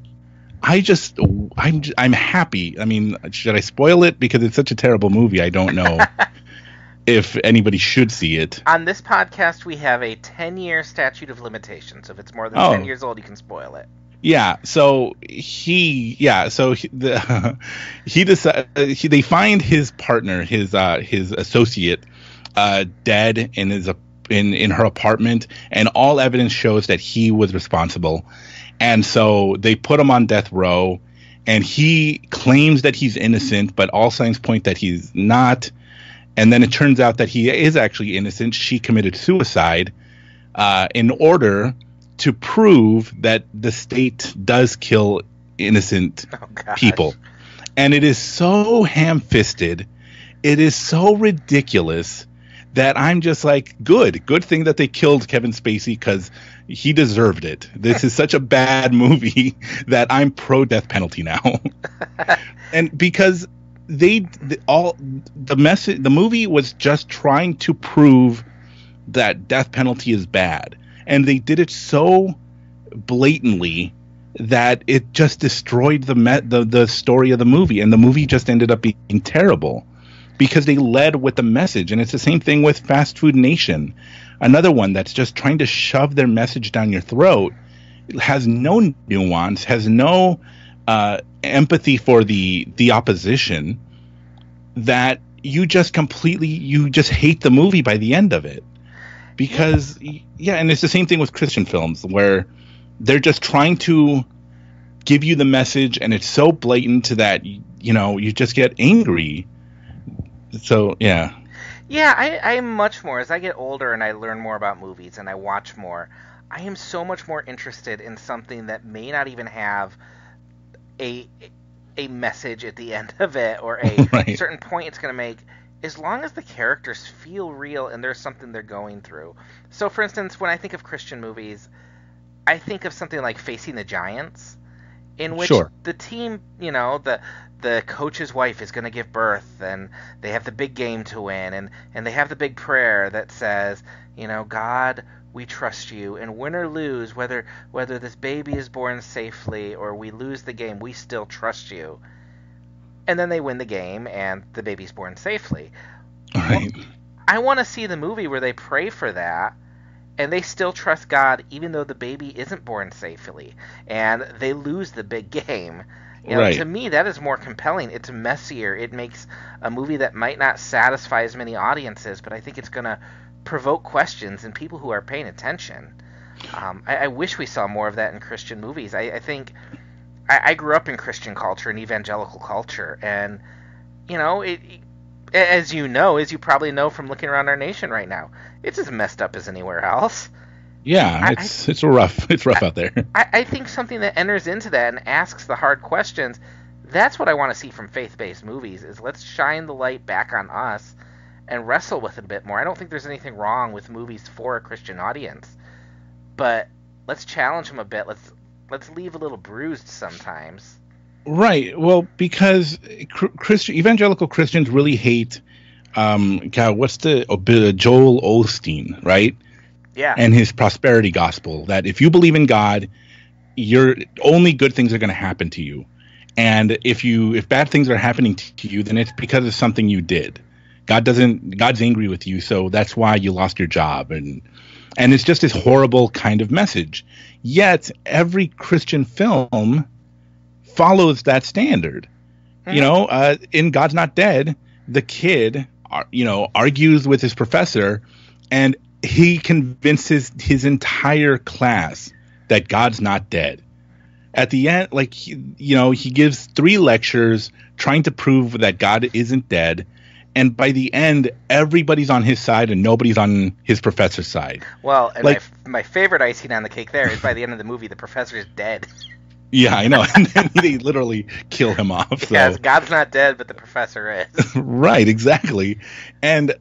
I'm happy. I mean, should I spoil it? Because it's such a terrible movie. I don't know. if anybody should see it. On this podcast, we have a 10-year statute of limitations. So if it's more than 10 years old, you can spoil it. Yeah, so they find his partner, his associate, dead in her apartment, and all evidence shows that he was responsible. And so they put him on death row, and he claims that he's innocent, but all signs point that he's not. And then it turns out that he is actually innocent. She committed suicide in order to prove that the state does kill innocent people. And it is so ham-fisted. It is so ridiculous that I'm just like, good thing that they killed Kevin Spacey, because he deserved it. This is such a bad movie that I'm pro death penalty now. And because the movie was just trying to prove that death penalty is bad, and they did it so blatantly that it just destroyed the story of the movie, and the movie just ended up being terrible because they led with the message. And it's the same thing with Fast Food Nation, another one that's just trying to shove their message down your throat. It has no nuance, has no empathy for the opposition, that you just hate the movie by the end of it. Because and it's the same thing with Christian films, where they're just trying to give you the message, and it's so blatant that you just get angry. So I am much more, as I get older and I learn more about movies and I watch more, I am so much more interested in something that may not even have a message at the end of it, or a certain point it's going to make, as long as the characters feel real and there's something they're going through. So, for instance, when I think of Christian movies, I think of something like Facing the Giants, in which the team, the coach's wife is going to give birth, and they have the big game to win, and they have the big prayer that says, God, we trust you, and win or lose, whether this baby is born safely or we lose the game, we still trust you. And then they win the game, and the baby's born safely. Right. I want to see the movie where they pray for that, and they still trust God even though the baby isn't born safely, and they lose the big game. To me, that is more compelling. It's messier. It makes a movie that might not satisfy as many audiences, but I think it's going to provoke questions in people who are paying attention. I wish we saw more of that in Christian movies. I think I grew up in Christian culture and evangelical culture, and as you probably know from looking around our nation right now, it's as messed up as anywhere else. Yeah, it's rough. It's rough out there. I think something that enters into that and asks the hard questions, that's what I want to see from faith-based movies, is let's shine the light back on us and wrestle with it a bit more. I don't think there's anything wrong with movies for a Christian audience, but let's challenge them a bit. Let's leave a little bruised sometimes. Right. Well, because evangelical Christians really hate, what's Joel Osteen, right? Yeah. And his prosperity gospel, that if you believe in God, only good things are going to happen to you. And if bad things are happening to you, then it's because of something you did. God's angry with you, so that's why you lost your job. And it's just this horrible kind of message. Yet every Christian film follows that standard. Mm-hmm. In God's Not Dead, the kid, argues with his professor, and he convinces his entire class that God's not dead. At the end, he gives 3 lectures trying to prove that God isn't dead. And by the end, everybody's on his side and nobody's on his professor's side. Well, and my favorite icing on the cake there is by the end of the movie, the professor is dead. Yeah, I know. And then they literally kill him off. Yes, God's not dead, but the professor is. Right, exactly. And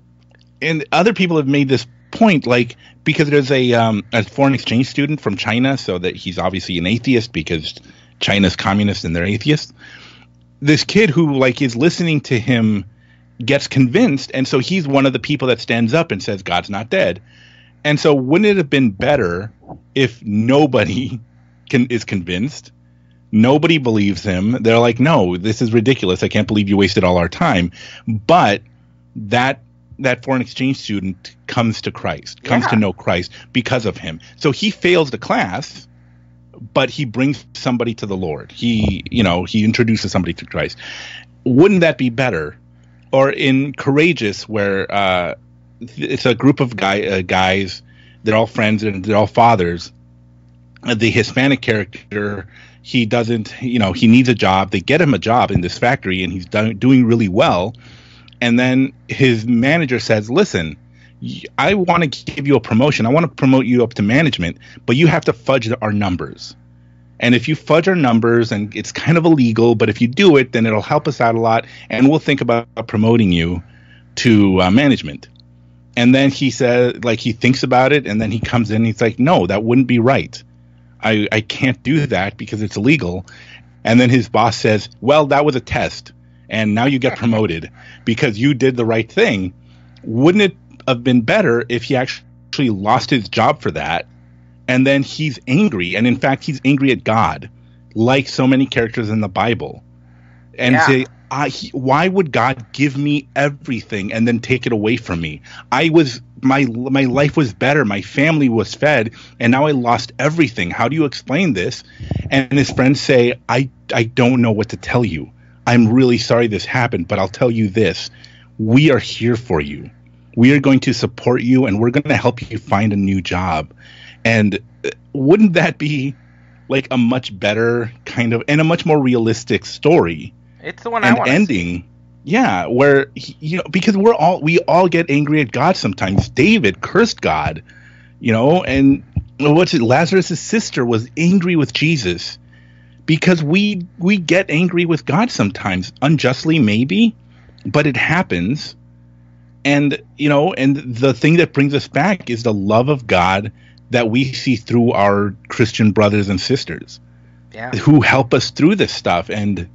other people have made this point, because there's a foreign exchange student from China, so that he's obviously an atheist because China's communist and they're atheists. This kid who is listening to him gets convinced, and so he's one of the people that stands up and says God's not dead. And so wouldn't it have been better if nobody is convinced? Nobody believes him. They're like, no, this is ridiculous. I can't believe you wasted all our time. But that that foreign exchange student comes to Christ, comes to know Christ because of him. So he fails the class, but he brings somebody to the Lord. He introduces somebody to Christ. Wouldn't that be better? Or in Courageous, where it's a group of guys, they're all friends and they're all fathers. The Hispanic character, he doesn't, he needs a job. They get him a job in this factory, and he's doing really well. And then his manager says, listen, I want to give you a promotion. I want to promote you up to management, but you have to fudge our numbers. And if you fudge our numbers, and it's kind of illegal, but if you do it, then it'll help us out a lot, and we'll think about promoting you to management. And then he says, he thinks about it, and then he comes in and he's like, no, that wouldn't be right. I can't do that because it's illegal. And then his boss says, well, that was a test, and now you get promoted because you did the right thing. Wouldn't it have been better if he actually lost his job for that? And then he's angry, and in fact, he's angry at God, like so many characters in the Bible, and say, why would God give me everything and then take it away from me? My life was better. My family was fed, and now I lost everything. How do you explain this? And his friends say, I don't know what to tell you. I'm really sorry this happened, but I'll tell you this. We are here for you. We are going to support you, and we're going to help you find a new job. And wouldn't that be like a much better kind of, and a much more realistic story? It's the one I want. Ending, yeah, where because we all get angry at God sometimes. David cursed God, and Lazarus' sister was angry with Jesus, because we get angry with God sometimes, unjustly maybe, but it happens. And and the thing that brings us back is the love of God that we see through our Christian brothers and sisters, who help us through this stuff. And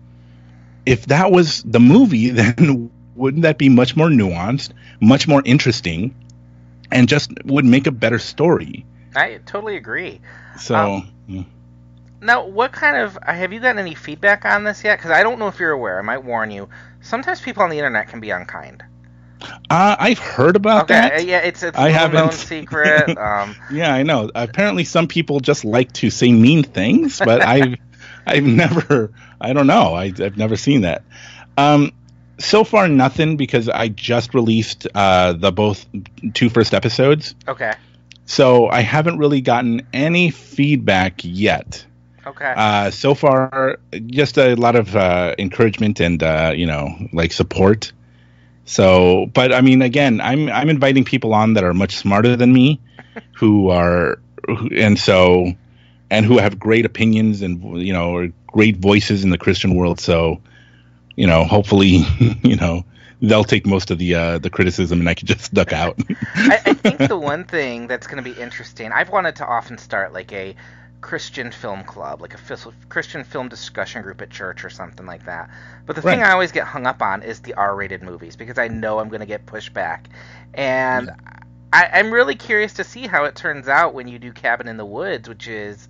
if that was the movie, then wouldn't that be much more nuanced, much more interesting, and just would make a better story? I totally agree. So, now, what kind of, have you gotten any feedback on this yet? Because I don't know if you're aware. I might warn you. Sometimes people on the internet can be unkind. I've heard about that. Yeah, it's a well-known secret. Yeah, I know. Apparently, some people just like to say mean things, but I've never. I don't know. I've never seen that. So far, nothing, because I just released the both two first episodes. Okay. So I haven't really gotten any feedback yet. Okay. So far, just a lot of encouragement and support. So, but I mean, again, I'm inviting people on that are much smarter than me, who have great opinions and or great voices in the Christian world. So, hopefully, they'll take most of the criticism, and I can just duck out. I think the one thing that's going to be interesting, I've wanted to often start like a Christian film club, like a Christian film discussion group at church or something like that. But the thing I always get hung up on is the R-rated movies, because I know I'm going to get pushed back. And I'm really curious to see how it turns out when you do Cabin in the Woods, which is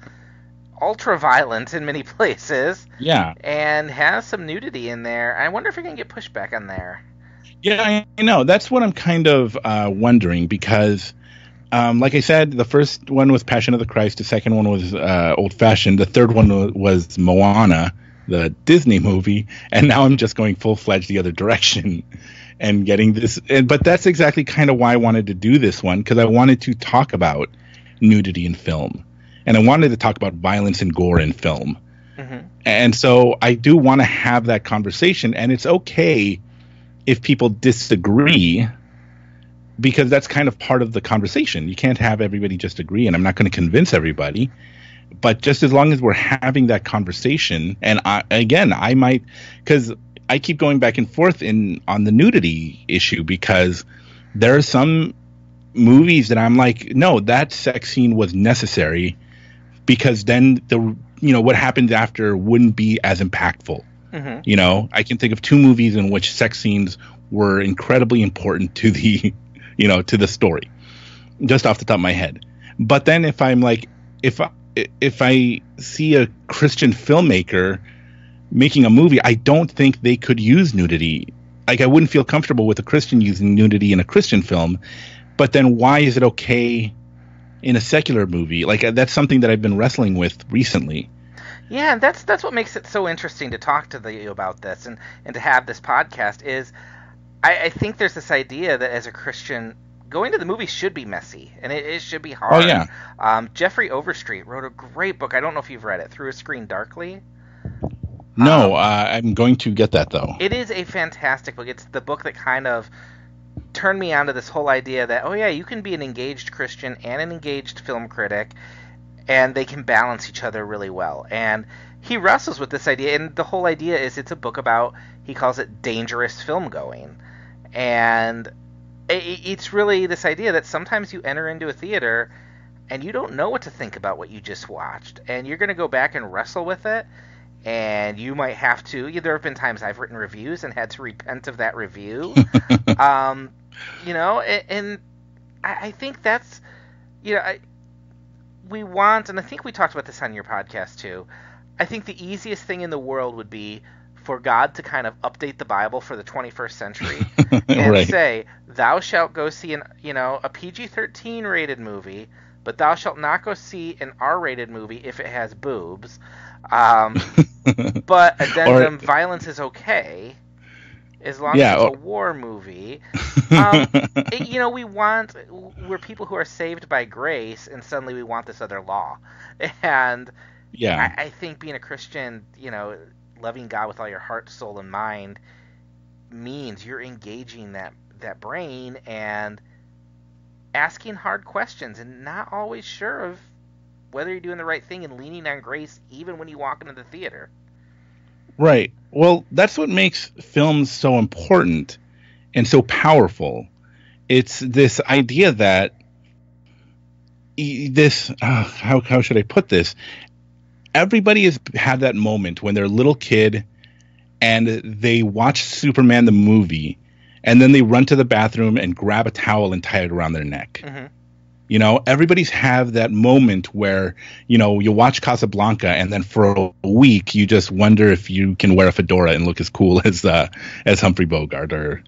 ultra violent in many places. Yeah. And has some nudity in there. I wonder if you're going to get pushback on there. Yeah, I know. That's what I'm kind of wondering, because like I said, the first one was Passion of the Christ. The second one was old-fashioned. The third one was Moana, the Disney movie. And now I'm just going full-fledged the other direction and getting this. But that's exactly kind of why I wanted to do this one, because I wanted to talk about nudity in film. And I wanted to talk about violence and gore in film. Mm-hmm. And so I do want to have that conversation. And it's okay if people disagree, because that's kind of part of the conversation. You can't have everybody just agree, and I'm not going to convince everybody. But just as long as we're having that conversation, and I might, because I keep going back and forth on the nudity issue, because there are some movies that I'm like, no, that sex scene was necessary, because then what happened after wouldn't be as impactful. Mm-hmm. I can think of two movies in which sex scenes were incredibly important to the to the story, just off the top of my head. But then if I'm like, if I see a Christian filmmaker making a movie, I don't think they could use nudity like I wouldn't feel comfortable with a Christian using nudity in a Christian film, but then why is it okay in a secular movie? Like that's something that I've been wrestling with recently. Yeah, and that's what makes it so interesting to talk to you about this and to have this podcast is I think there's this idea that as a Christian, going to the movies should be messy, and it should be hard. Oh, yeah. Jeffrey Overstreet wrote a great book. I don't know if you've read it, Through a Screen Darkly. No, I'm going to get that, though. It is a fantastic book. It's the book that kind of turned me onto this whole idea that, oh, yeah, you can be an engaged Christian and an engaged film critic, and they can balance each other really well. And he wrestles with this idea, and the whole idea is it's a book about, he calls it dangerous film going. And it's really this idea that sometimes you enter into a theater and you don't know what to think about what you just watched, and you're going to go back and wrestle with it, and you might have to. There have been times I've written reviews and had to repent of that review. And I think that's, we want, and I think we talked about this on your podcast too, I think the easiest thing in the world would be for God to kind of update the Bible for the 21st century and right. say, thou shalt go see a PG-13 rated movie, but thou shalt not go see an R-rated movie if it has boobs. But addendum, violence is okay as long as it's a war movie. We're people who are saved by grace, and suddenly we want this other law. And I think being a Christian, loving God with all your heart, soul, and mind means you're engaging that brain and asking hard questions and not always sure of whether you're doing the right thing and leaning on grace even when you walk into the theater. Right. Well, that's what makes films so important and so powerful. It's this idea that how should I put this? Everybody has had that moment when they're a little kid and they watch Superman the movie, and then they run to the bathroom and grab a towel and tie it around their neck. Mm-hmm. Everybody's have that moment where, you watch Casablanca, and then for a week you just wonder if you can wear a fedora and look as cool as Humphrey Bogart. Or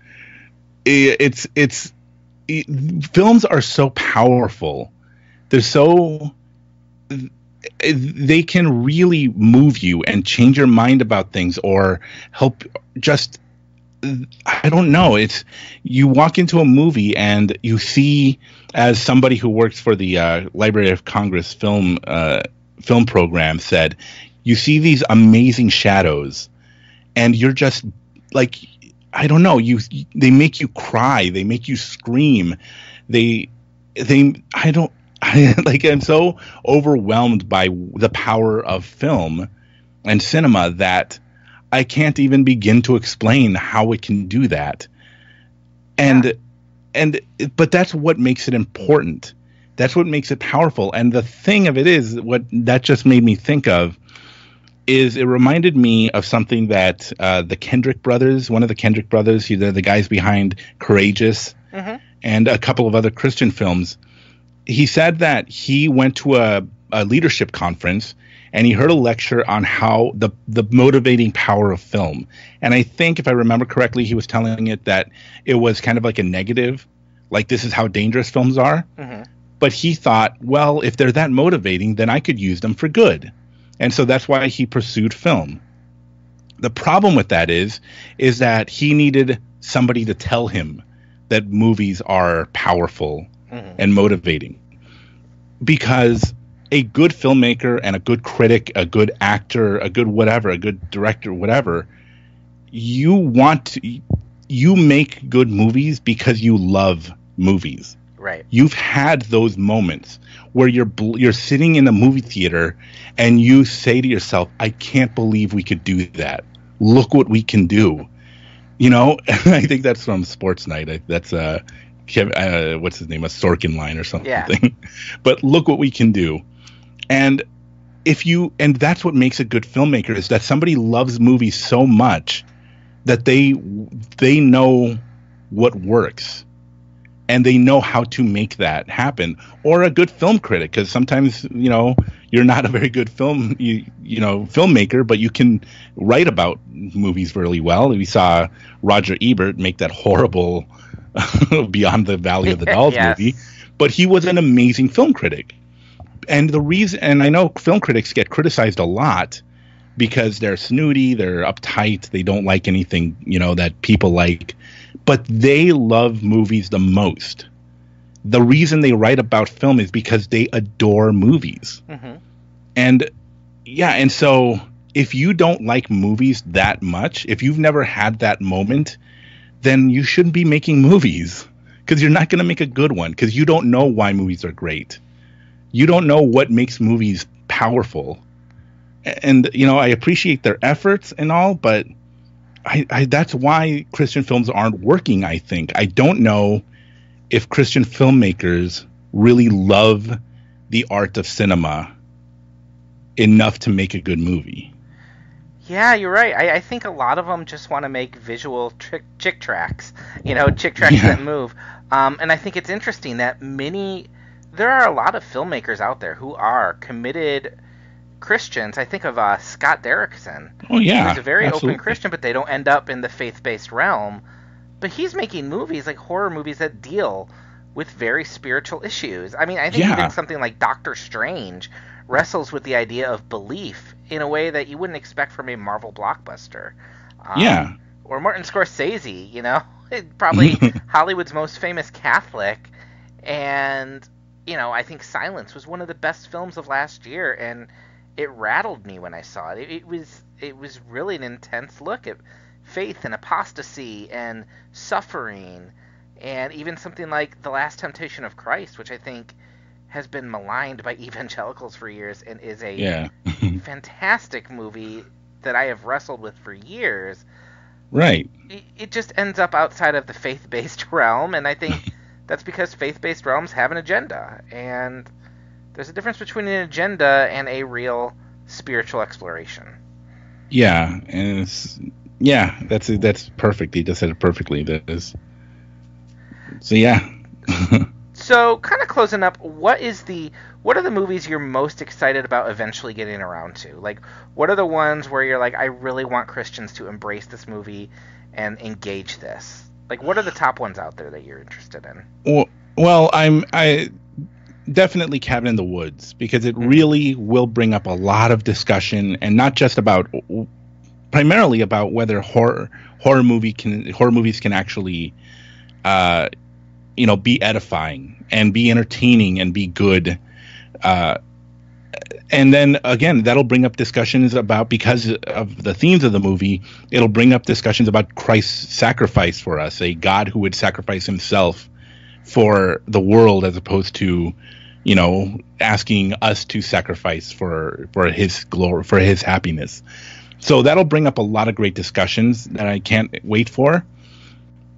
films are so powerful. They can really move you and change your mind about things, or help just, I don't know. It's, you walk into a movie and you see, as somebody who works for the Library of Congress film program said, you see these amazing shadows, and you're just like, I don't know. They make you cry. They make you scream. I'm so overwhelmed by the power of film and cinema that I can't even begin to explain how it can do that. But that's what makes it important. That's what makes it powerful. And the thing of it is, what that just made me think of is, it reminded me of something that the Kendrick brothers, one of the Kendrick brothers, they're the guys behind Courageous, mm-hmm. and a couple of other Christian films. He said that he went to a leadership conference and he heard a lecture on how the motivating power of film. And I think, if I remember correctly, he was telling it that it was kind of like a negative, like this is how dangerous films are. Mm-hmm. But he thought, well, if they're that motivating, then I could use them for good. And so that's why he pursued film. The problem with that is that he needed somebody to tell him that movies are powerful, mm-hmm. and motivating, because a good filmmaker and a good critic, a good actor, a good whatever, a good director, whatever, you make good movies because you love movies. Right. You've had those moments where you're sitting in a movie theater and you say to yourself, I can't believe we could do that. Look what we can do. I think that's from Sports Night. That's what's his name, a Sorkin line or something. Yeah. But look what we can do. And that's what makes a good filmmaker, is that somebody loves movies so much that they know what works. and they know how to make that happen. Or a good film critic, because sometimes, you're not a very good filmmaker, but you can write about movies really well. We saw Roger Ebert make that horrible Beyond the Valley of the Dolls Yes. movie, but he was an amazing film critic. And the reason, and I know film critics get criticized a lot because they're snooty, they're uptight, they don't like anything, that people like, but they love movies the most. The reason they write about film is because they adore movies. Mm-hmm. And so if you don't like movies that much, if you've never had that moment, then you shouldn't be making movies, because you're not going to make a good one, because you don't know why movies are great. You don't know what makes movies powerful. And, I appreciate their efforts and all, but I that's why Christian films aren't working, I think. I don't know if Christian filmmakers really love the art of cinema enough to make a good movie. Yeah, you're right. I think a lot of them just want to make visual chick tracks, chick tracks that move. And I think it's interesting that there are a lot of filmmakers out there who are committed Christians. I think of Scott Derrickson. Oh, yeah. Who's a very absolutely. open Christian, but they don't end up in the faith-based realm. But he's making movies, like horror movies, that deal with very spiritual issues. I mean, I think even something like Doctor Strange wrestles with the idea of belief in a way that you wouldn't expect from a Marvel blockbuster. Or Martin Scorsese, probably Hollywood's most famous Catholic. And, I think Silence was one of the best films of last year, and it rattled me when I saw it. It was really an intense look at faith and apostasy and suffering, and even something like The Last Temptation of Christ, which I think has been maligned by evangelicals for years and is a fantastic movie that I have wrestled with for years. Right. It just ends up outside of the faith-based realm, and I think that's because faith-based realms have an agenda, and there's a difference between an agenda and a real spiritual exploration. Yeah, and that's perfect. He just said it perfectly. That is. So yeah. So, kind of closing up, what are the movies you're most excited about eventually getting around to? Like, what are the ones where you're like, I really want Christians to embrace this movie and engage this? Like, what are the top ones out there that you're interested in? Well, I definitely Cabin in the Woods, because it really will bring up a lot of discussion, and not just primarily about whether horror movies can actually be edifying and be entertaining and be good, and then again that'll bring up discussions about, because of the themes of the movie, it'll bring up discussions about Christ's sacrifice for us, a God who would sacrifice himself for the world, as opposed to asking us to sacrifice for his glory, for his happiness. So that'll bring up a lot of great discussions that I can't wait for.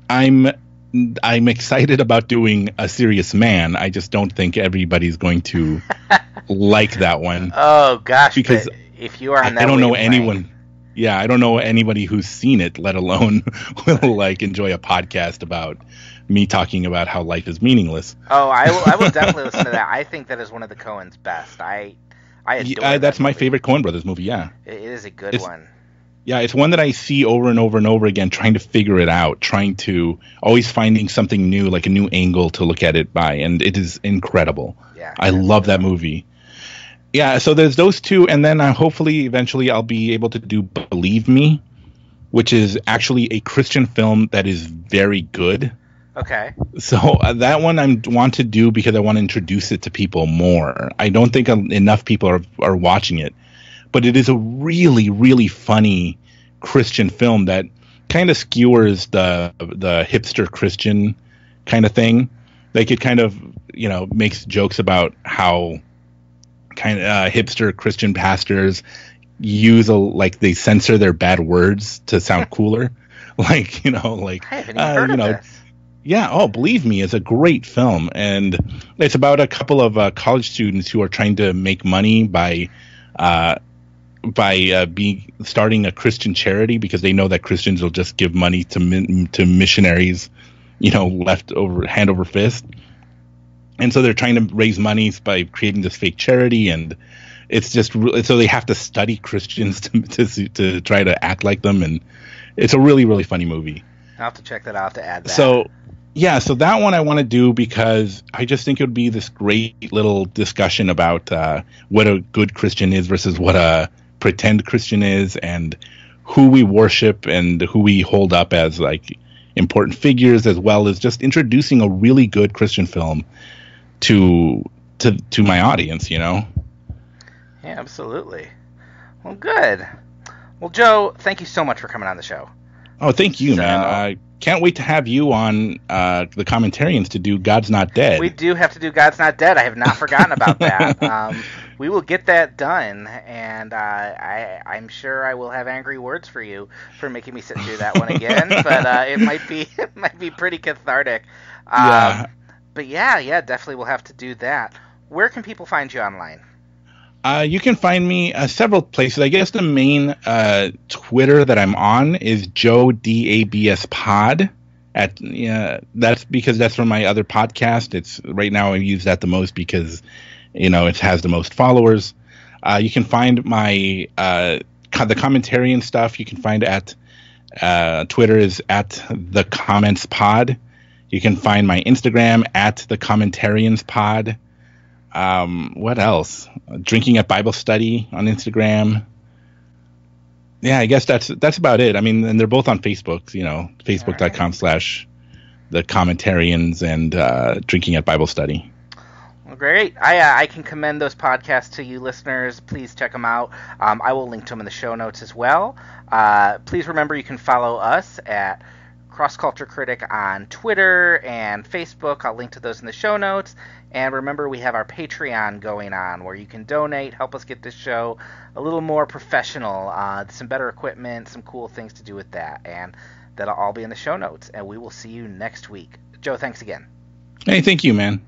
I'm excited about doing A Serious Man. I just don't think everybody's going to like that one. Oh gosh, because if you are on that, I don't know anyone. Yeah, I don't know anybody who's seen it, let alone will enjoy a podcast about me talking about how life is meaningless. Oh, I will definitely listen to that. I think that is one of the Coens' best. I adore that's that my movie. favorite Coen Brothers movie. Yeah, it is a good one. Yeah, it's one that I see over and over and over again, trying to figure it out, always finding something new, like a new angle to look at it by, and it is incredible. Yeah, I love that movie. Yeah, so there's those two, and then hopefully eventually I'll be able to do Believe Me, which is actually a Christian film that is very good. Okay. So that one I want to do because I want to introduce it to people more. I don't think enough people are watching it, but it is a really, really funny Christian film that kind of skewers the hipster Christian kind of thing. Like, it kind of makes jokes about how kind of hipster Christian pastors use they censor their bad words to sound cooler. I haven't even heard of this. Yeah, Believe Me is a great film, and it's about a couple of college students who are trying to make money by starting a Christian charity, because they know that Christians will just give money to missionaries left over hand over fist. And so they're trying to raise money by creating this fake charity, and it's just so they have to study Christians to try to act like them, and it's a really, really funny movie. I'll have to check that out to add that. So that one I want to do because I just think it would be this great little discussion about what a good Christian is versus what a pretend Christian is, and who we worship and who we hold up as like important figures, as well as just introducing a really good Christian film to my audience, Yeah, absolutely. Well, good. Well, Joe, thank you so much for coming on the show. Oh, thank you, man. I can't wait to have you on the Commentarians to do God's Not Dead. We do have to do God's Not Dead. I have not forgotten about that. We will get that done, and I'm sure I will have angry words for you for making me sit through that one again. But it might be pretty cathartic. Yeah. But yeah, definitely we'll have to do that. Where can people find you online? You can find me several places. I guess the main Twitter that I'm on is Joe DABS Pod. That's because that's from my other podcast. It's right now I use that the most because it has the most followers. You can find my the Commentarian stuff. You can find at Twitter is at the Comments Pod. You can find my Instagram at the Commentarians Pod. What else? Drinking at Bible Study on Instagram. Yeah, I guess that's about it. I mean, and they're both on Facebook, facebook.com/the Commentarians and Drinking at Bible Study. Well, great. I can commend those podcasts to you listeners. Please check them out. I will link to them in the show notes as well. Please remember you can follow us at Cross Culture Critic on Twitter and Facebook. I'll link to those in the show notes. And remember, we have our Patreon going on where you can donate, help us get this show a little more professional, some better equipment, some cool things to do with that. And that'll all be in the show notes. And we will see you next week. Joe, thanks again. Hey, thank you, man.